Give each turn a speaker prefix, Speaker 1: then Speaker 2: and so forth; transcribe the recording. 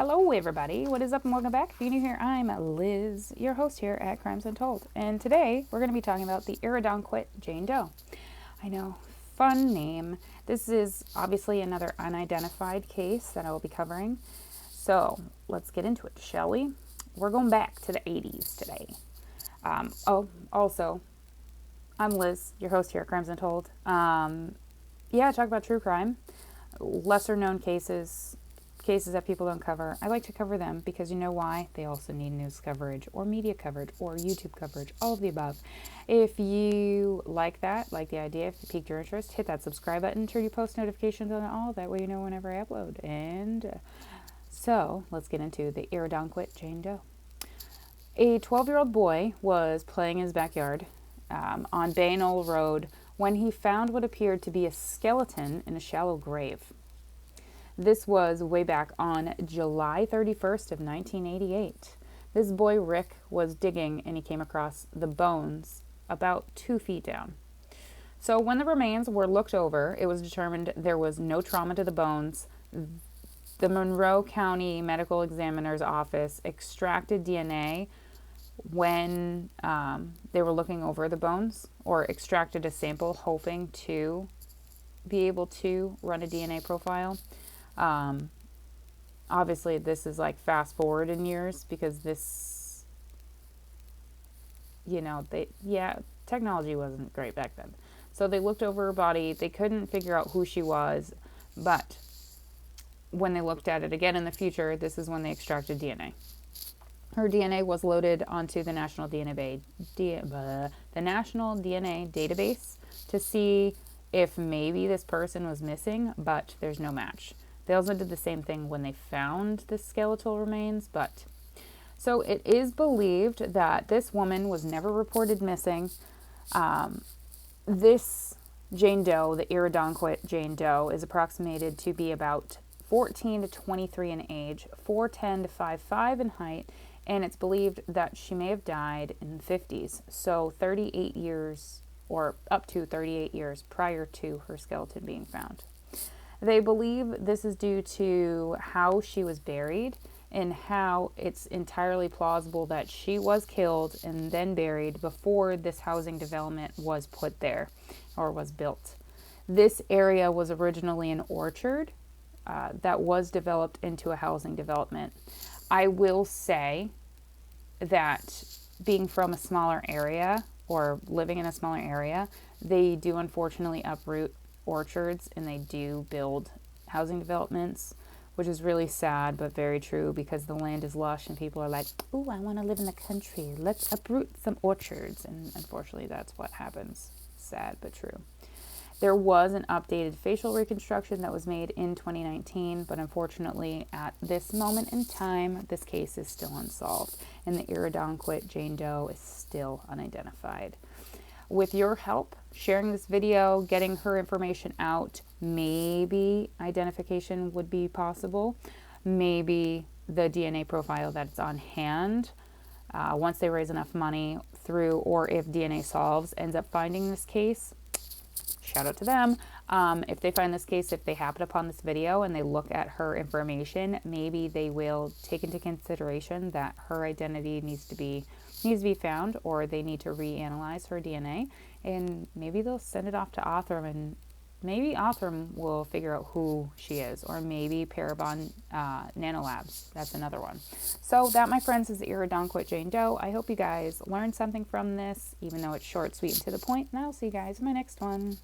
Speaker 1: Hello everybody, what is up and welcome back. If you're new here, I'm Liz, your host here at Crimes Untold. And today we're going to be talking about the Irondequoit Jane Doe. I know, fun name. This is obviously another unidentified case that I will be covering. So let's get into it, shall we? We're going back to the 80s today. Also, I'm Liz, your host here at Crimes Untold. Talk about true crime, lesser known cases that people don't cover. I like to cover them because you know why? They also need news coverage or media coverage or YouTube coverage, all of the above. If you like that, like the idea, if it piqued your interest, hit that subscribe button, turn your post notifications on all. That way you know whenever I upload. And so let's get into the Irondequoit Jane Doe. A 12-year-old boy was playing in his backyard on Bay Knoll Road when he found what appeared to be a skeleton in a shallow grave. This was way back on July 31st of 1988. This boy, Rick, was digging and he came across the bones about 2 feet down. So when the remains were looked over, it was determined there was no trauma to the bones. The Monroe County Medical Examiner's Office extracted DNA when they were looking over the bones, or extracted a sample hoping to be able to run a DNA profile. Obviously this is like fast forward in years because this, technology wasn't great back then. So they looked over her body. They couldn't figure out who she was, but when they looked at it again in the future, this is when they extracted DNA. Her DNA was loaded onto the National DNA database to see if maybe this person was missing, but there's no match. They also did the same thing when they found the skeletal remains, so it is believed that this woman was never reported missing. This Jane Doe, the Irondequoit Jane Doe, is approximated to be about 14 to 23 in age, 4'10" to 5'5" in height, and it's believed that she may have died in the 50s, so 38 years or up to 38 years prior to her skeleton being found. They believe this is due to how she was buried and how it's entirely plausible that she was killed and then buried before this housing development was put there or was built. This area was originally an orchard that was developed into a housing development. I will say that being from a smaller area or living in a smaller area, they do unfortunately uproot orchards and they do build housing developments, which is really sad but very true because the land is lush and people are like, ooh, I want to live in the country, let's uproot some orchards, and unfortunately that's what happens. Sad but true. There was an updated facial reconstruction that was made in 2019, but unfortunately at this moment in time this case is still unsolved and the Irondequoit Jane Doe is still unidentified. With your help, sharing this video, getting her information out, maybe identification would be possible. Maybe the DNA profile that's on hand, once they raise enough money through, or if DNA Solves ends up finding this case, shout out to them. If they find this case, if they happen upon this video and they look at her information, maybe they will take into consideration that her identity needs to be found, or they need to reanalyze her DNA, and maybe they'll send it off to Othram, and maybe Othram will figure out who she is, or maybe Parabon Nanolabs. That's another one. So that, my friends, is the Irondequoit Jane Doe. I hope you guys learned something from this, even though it's short, sweet, and to the point, and I'll see you guys in my next one.